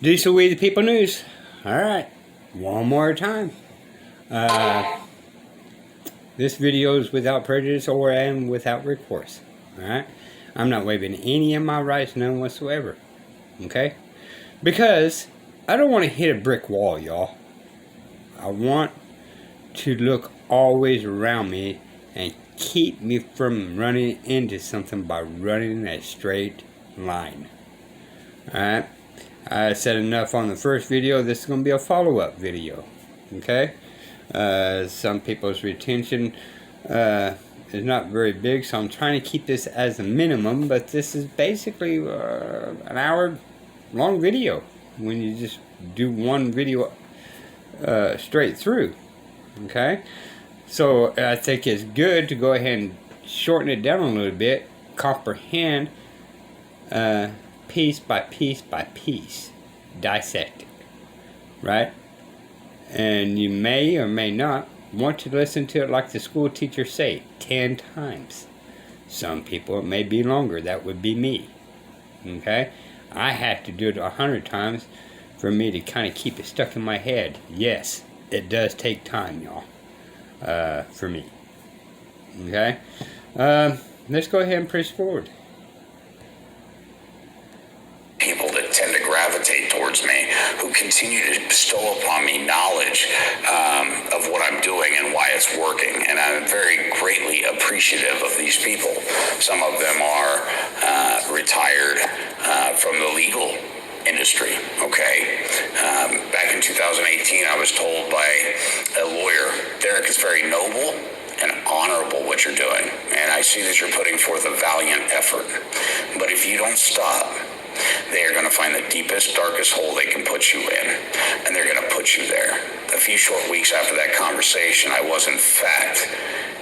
Diesel We the People News. Alright, one more time. This video is without prejudice or and without recourse. Alright? I'm not waiving any of my rights, none whatsoever. Okay? Because I don't want to hit a brick wall, y'all. I want to look always around me and keep me from running into something by running a straight line. Alright? I said enough on the first video. This is going to be a follow-up video. Okay? Some people's retention is not very big, so I'm trying to keep this as a minimum, but this is basically an hour long video when you just do one video straight through. Okay? So I think it's good to go ahead and shorten it down a little bit, comprehend piece by piece by piece, dissect it, right? And you may or may not want to listen to it like the school teachers say, 10 times. Some people it may be longer. That would be me. Okay? I have to do it 100 times for me to kind of keep it stuck in my head. Yes, it does take time, y'all, for me. Okay? Let's go ahead and push forward. People that tend to gravitate towards me, who continue to bestow upon me knowledge of what I'm doing and why it's working. And I'm very greatly appreciative of these people. Some of them are retired from the legal industry, okay? Back in 2018, I was told by a lawyer, Derek, it's very noble and honorable what you're doing. And I see that you're putting forth a valiant effort. But if you don't stop, they are going to find the deepest, darkest hole they can put you in, and they're going to put you there. A few short weeks after that conversation, I was, in fact,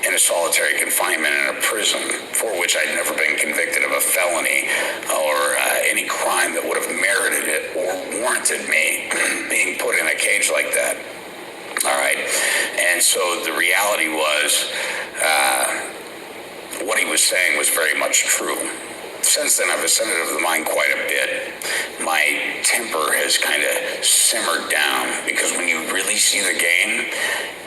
in a solitary confinement in a prison for which I'd never been convicted of a felony or any crime that would have merited it or warranted me being put in a cage like that. All right? And so the reality was what he was saying was very much true. Since then, I've ascended of the mind quite a bit. My temper has kind of simmered down because when you really see the game,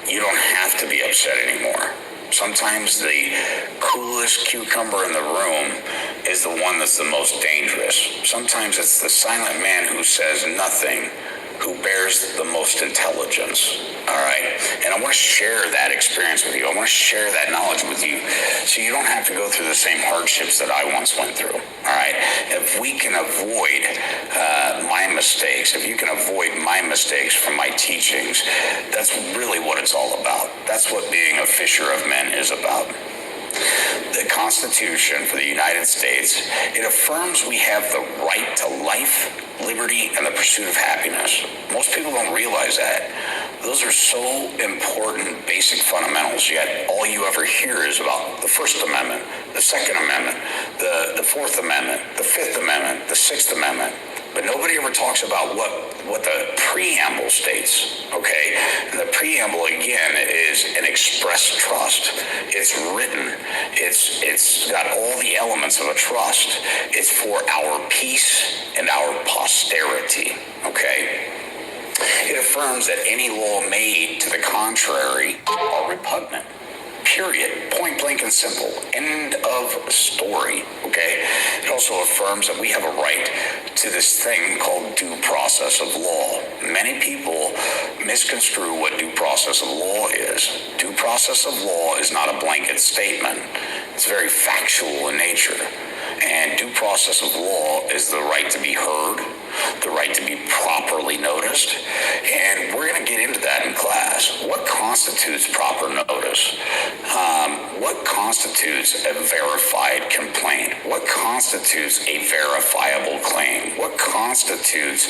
you don't have to be upset anymore. Sometimes the coolest cucumber in the room is the one that's the most dangerous. Sometimes it's the silent man who says nothing who bears the most intelligence, all right? And I want to share that experience with you. I want to share that knowledge with you so you don't have to go through the same hardships that I once went through, all right? If we can avoid my mistakes, if you can avoid my mistakes from my teachings, that's really what it's all about. That's what being a fisher of men is about. The Constitution for the United States, it affirms we have the right to life, liberty, and the pursuit of happiness. Most people don't realize that. Those are so important basic fundamentals, yet all you ever hear is about the First Amendment, the Second Amendment, the Fourth Amendment, the Fifth Amendment, the Sixth Amendment. But nobody ever talks about what the preamble states, okay? And the preamble, again, is an express trust. It's written. It's got all the elements of a trust. It's for our peace and our posterity, okay? It affirms that any law made to the contrary are repugnant. Period. Point blank and simple. End of story. Okay? It also affirms that we have a right to this thing called due process of law. Many people misconstrue what due process of law is. Due process of law is not a blanket statement. It's very factual in nature. And due process of law is the right to be heard, the right to be properly noticed, and we're going to get into that in class. What constitutes proper notice? What constitutes a verified complaint? What constitutes a verifiable claim? What constitutes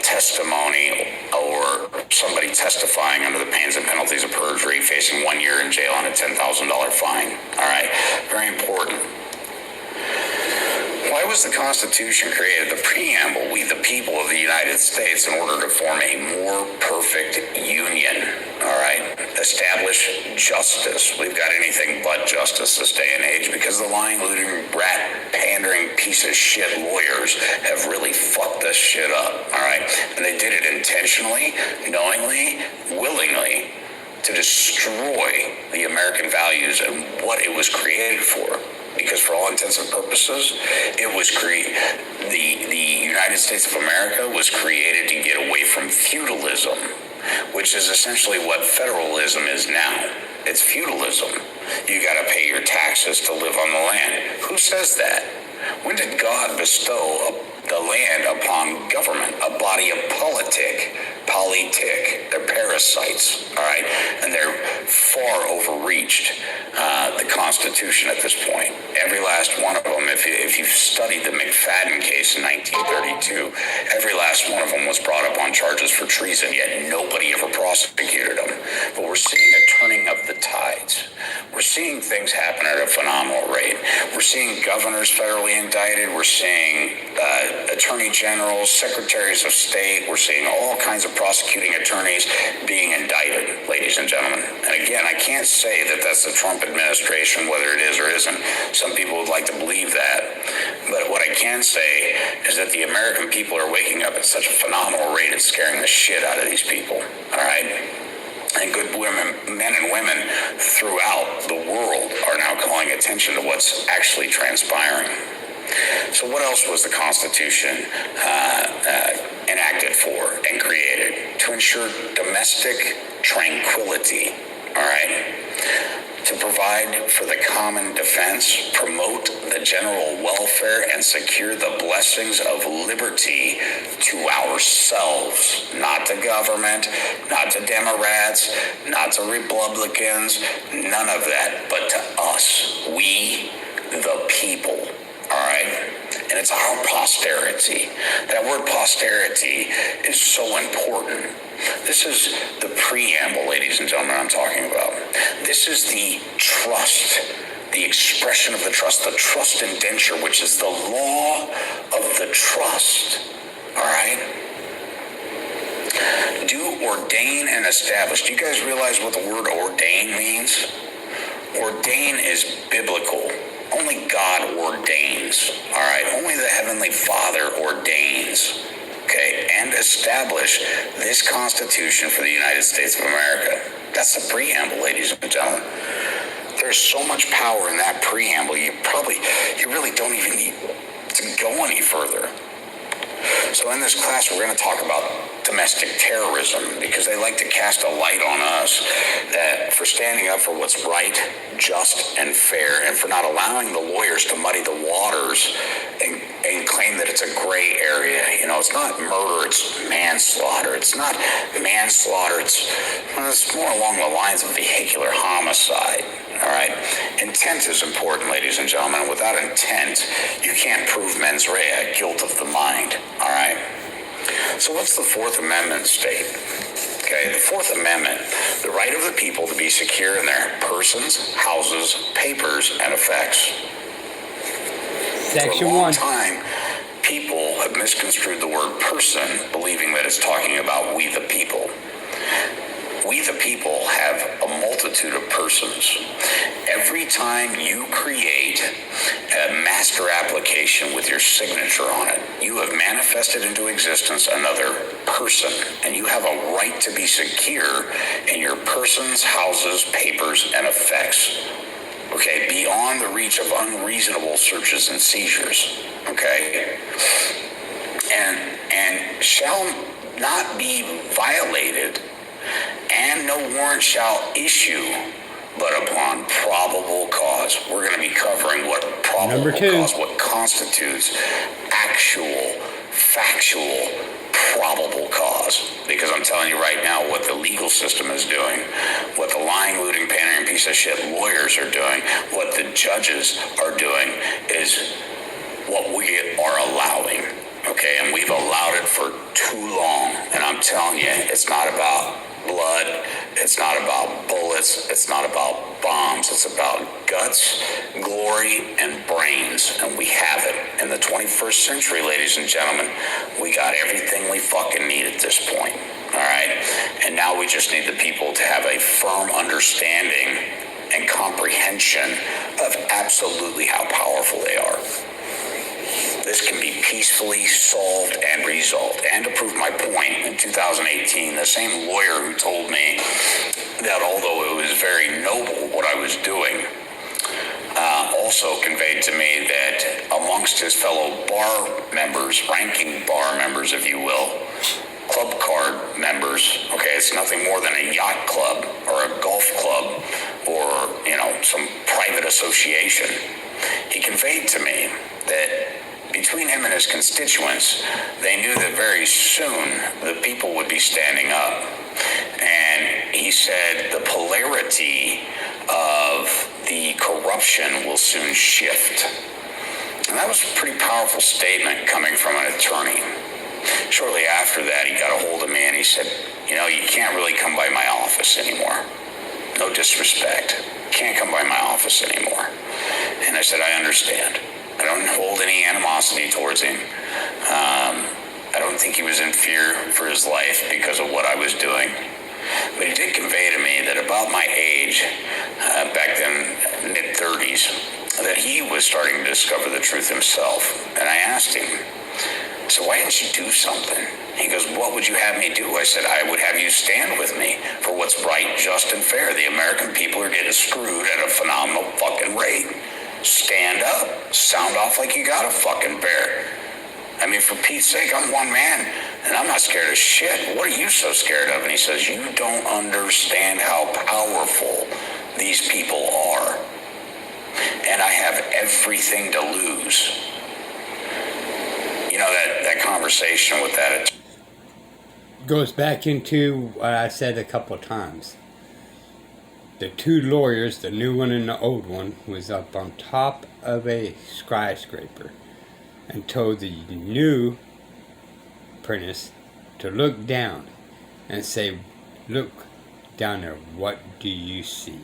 testimony or somebody testifying under the pains and penalties of perjury, facing 1 year in jail and a $10,000 fine? All right, very important. Why was the Constitution created? The preamble, we the people of the United States in order to form a more perfect union. All right? Establish justice. We've got anything but justice this day and age because the lying, looting, rat, pandering piece of shit lawyers have really fucked this shit up. All right? And they did it intentionally, knowingly, willingly, to destroy the American values and what it was created for. Because for all intents and purposes, it was the United States of America was created to get away from feudalism, which is essentially what federalism is now. It's feudalism. You got to pay your taxes to live on the land. Who says that? When did God bestow the land upon government, a body of politic? They're parasites, all right? And they're far overreached the Constitution at this point. Every last one of them, if you've studied the McFadden case in 1932, every last one of them was brought up on charges for treason, yet nobody ever prosecuted them. But we're seeing a turning of the tides. We're seeing things happen at a phenomenal rate. We're seeing governors federally indicted. We're seeing attorney generals, secretaries of state. We're seeing all kinds of prosecuting attorneys being indicted, ladies and gentlemen. And again, I can't say that that's the Trump administration, whether it is or isn't. Some people would like to believe that. But what I can say is that the American people are waking up at such a phenomenal rate, it's scaring the shit out of these people. All right? And good women, men and women throughout the world are now calling attention to what's actually transpiring. So what else was the Constitution enacted for and created? To ensure domestic tranquility, all right? To provide for the common defense, promote the general welfare, and secure the blessings of liberty to ourselves, not to government, not to Democrats, not to Republicans, none of that, but to us, we the people, all right? And it's our posterity. That word posterity is so important. This is the preamble, ladies and gentlemen, I'm talking about. This is the trust, the expression of the trust indenture, which is the law of the trust. All right? Do, ordain, and establish. Do you guys realize what the word ordain means? Ordain is biblical. Only God ordains. All right? Only the Heavenly Father ordains. Okay, and establish this Constitution for the United States of America. That's the preamble, ladies and gentlemen. There's so much power in that preamble, you really don't even need to go any further. So in this class, we're going to talk about domestic terrorism because they like to cast a light on us that for standing up for what's right, just, and fair, and for not allowing the lawyers to muddy the waters and claim that it's a gray area. You know, it's not murder, it's manslaughter. It's not manslaughter, it's more along the lines of vehicular homicide. All right. Intent is important, ladies and gentlemen. Without intent, you can't prove mens rea, guilt of the mind. All right. So what's the Fourth Amendment state? Okay, the Fourth Amendment, the right of the people to be secure in their persons, houses, papers, and effects. Section 1. For a long time, people have misconstrued the word person, believing that it's talking about we the people. We the people have a multitude of persons. Every time you create a master application with your signature on it, you have manifested into existence another person, and you have a right to be secure in your persons, houses, papers, and effects. Okay, beyond the reach of unreasonable searches and seizures. Okay, and shall not be violated, and no warrant shall issue but upon probable cause. We're going to be covering what probable cause, what constitutes actual, factual, probable cause. Because I'm telling you right now what the legal system is doing, what the lying, looting, pandering piece of shit lawyers are doing, what the judges are doing is what we are allowing. Okay, and we've allowed it for too long. And I'm telling you, it's not about blood. It's not about bullets. It's not about bombs. It's about guts, glory, and brains. And we have it. In the 21st century, ladies and gentlemen, we got everything we fucking need at this point. All right? And now we just need the people to have a firm understanding and comprehension of absolutely how powerful they are. This can be peacefully solved and resolved. And to prove my point, in 2018, the same lawyer who told me that although it was very noble what I was doing, also conveyed to me that amongst his fellow bar members, ranking bar members, if you will, club card members, okay, it's nothing more than a yacht club or a golf club or, some private association. He conveyed to me that between him and his constituents, they knew that very soon the people would be standing up. And he said the polarity of the corruption will soon shift. And that was a pretty powerful statement coming from an attorney. Shortly after that, he got a hold of me and he said, you can't really come by my office anymore. No disrespect. Can't come by my office anymore. And I said, I understand. I don't hold any animosity towards him. I don't think he was in fear for his life because of what I was doing. But he did convey to me that about my age, back then, mid-30s, that he was starting to discover the truth himself. And I asked him, so why didn't you do something? He goes, what would you have me do? I said, I would have you stand with me for what's right, just, and fair. The American people are getting screwed at a phenomenal fucking rate. Stand up. Sound off like you got a fucking bear. I mean, for Pete's sake, I'm one man, and I'm not scared of shit. What are you so scared of? And he says, you don't understand how powerful these people are. And I have everything to lose. That conversation with that goes back into what I said a couple of times. The two lawyers, the new one and the old one, was up on top of a skyscraper and told the new apprentice to look down and say, look down there, what do you see?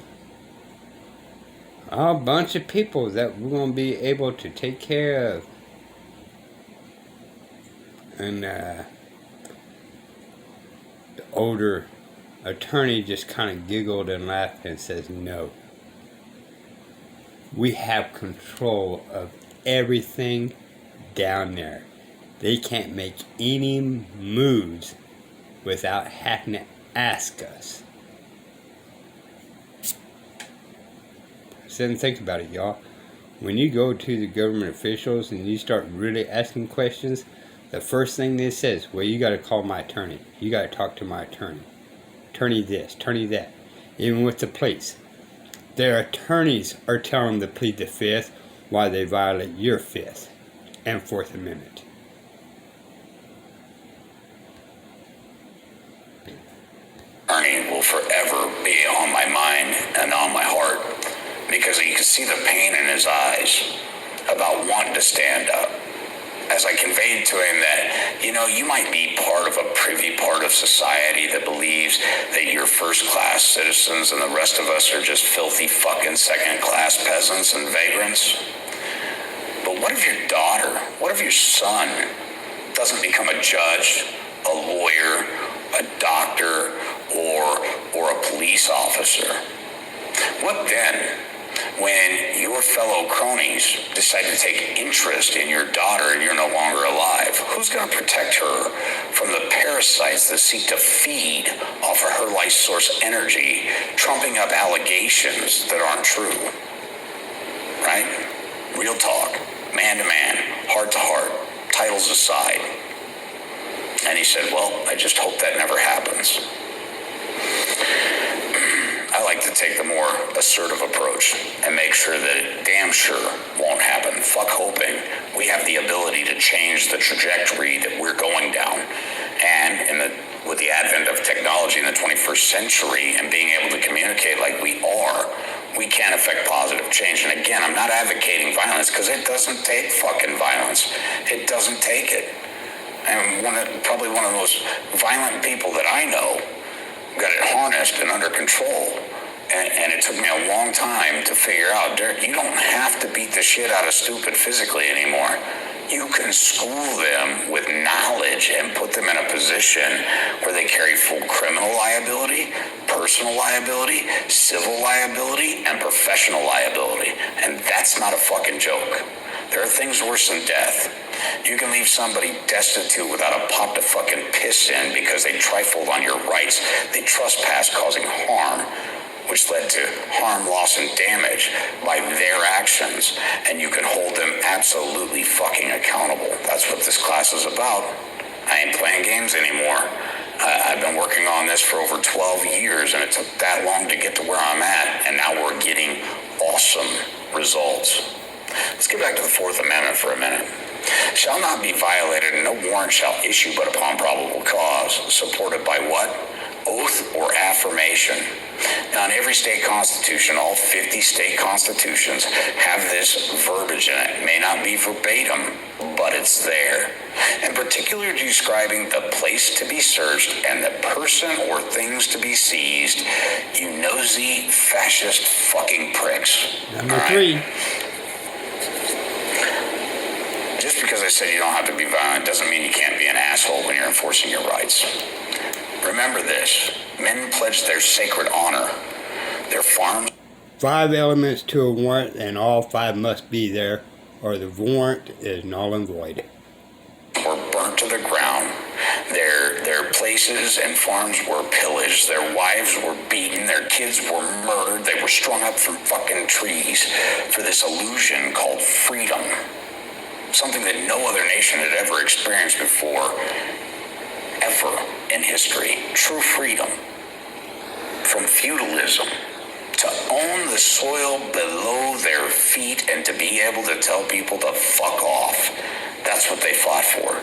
A bunch of people that we're going to be able to take care of. And the older attorney just kind of giggled and laughed and says, no. We have control of everything down there. They can't make any moves without having to ask us. Sit and think about it, y'all. When you go to the government officials and you start really asking questions, the first thing they says, well, you got to call my attorney. You got to talk to my attorney. Attorney this, attorney that. Even with the police. Their attorneys are telling them to plead the Fifth while they violate your Fifth and Fourth Amendment. Attorney will forever be on my mind and on my heart because you can see the pain in his eyes about wanting to stand up. As I conveyed to him that, you might be part of a privy part of society that believes that you're first-class citizens and the rest of us are just filthy fucking second-class peasants and vagrants. But what if your daughter, what if your son doesn't become a judge, a lawyer, a doctor, or a police officer? What then? When your fellow cronies decide to take interest in your daughter and you're no longer alive, who's going to protect her from the parasites that seek to feed off of her life source energy, trumping up allegations that aren't true? Right? Real talk, man to man, heart to heart, titles aside. And he said, well, I just hope that never happens. I like to take the more assertive approach and make sure that it damn sure won't happen. Fuck hoping. We have the ability to change the trajectory that we're going down. And with the advent of technology in the 21st century and being able to communicate like we are, we can affect positive change. And again, I'm not advocating violence because it doesn't take fucking violence. It doesn't take it. I'm probably one of the most violent people that I know. got it harnessed and under control. And it took me a long time to figure out, Derek, you don't have to beat the shit out of stupid physically anymore. You can school them with knowledge and put them in a position where they carry full criminal liability, personal liability, civil liability, and professional liability. And that's not a fucking joke. There are things worse than death. You can leave somebody destitute without a pot to fucking piss in because they trifled on your rights. They trespassed, causing harm, which led to harm, loss, and damage by their actions, and you can hold them absolutely fucking accountable. That's what this class is about. I ain't playing games anymore. I've been working on this for over 12 years, and it took that long to get to where I'm at, and now we're getting awesome results. Let's get back to the Fourth Amendment for a minute. Shall not be violated, and no warrant shall issue but upon probable cause, supported by what? Oath or affirmation. Now, in every state constitution, all 50 state constitutions have this verbiage in it. It may not be verbatim, but it's there. In particular, describing the place to be searched and the person or things to be seized, you nosy, fascist fucking pricks. Number 3. Just because I said you don't have to be violent doesn't mean you can't be an asshole when you're enforcing your rights. Remember this, men pledge their sacred honor, their farms. 5 elements to a warrant, and all 5 must be there, or the warrant is null and void. Were burnt to the ground. Their places and farms were pillaged. Their wives were beaten. Their kids were murdered. They were strung up from fucking trees for this illusion called freedom. Something that no other nation had ever experienced before. Ever in history. True freedom. From feudalism to own the soil below their feet and to be able to tell people to fuck off. That's what they fought for.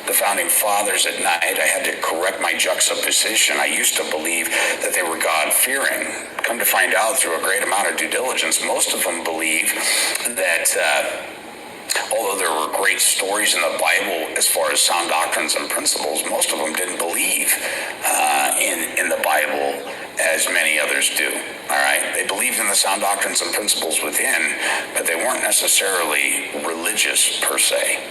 The founding fathers at night, I had to correct my juxtaposition. I used to believe that they were God-fearing. Come to find out through a great amount of due diligence, most of them believe that although there were great stories in the Bible as far as sound doctrines and principles, most of them didn't believe in the Bible as many others do. All right? They believed in the sound doctrines and principles within, but they weren't necessarily religious per se.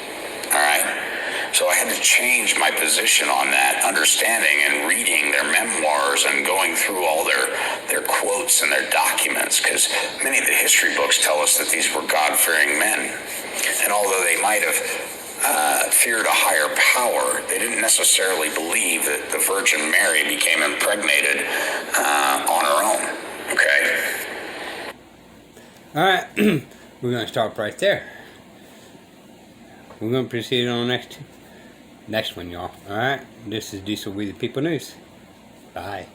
All right? So I had to change my position on that, understanding and reading their memoirs and going through all their quotes and their documents, because many of the history books tell us that these were God-fearing men. And although they might have feared a higher power, they didn't necessarily believe that the Virgin Mary became impregnated on her own. Okay? All right, we're going to stop right there. We're going to proceed on the next one, y'all. All right, this is Diesel We the People News. Bye.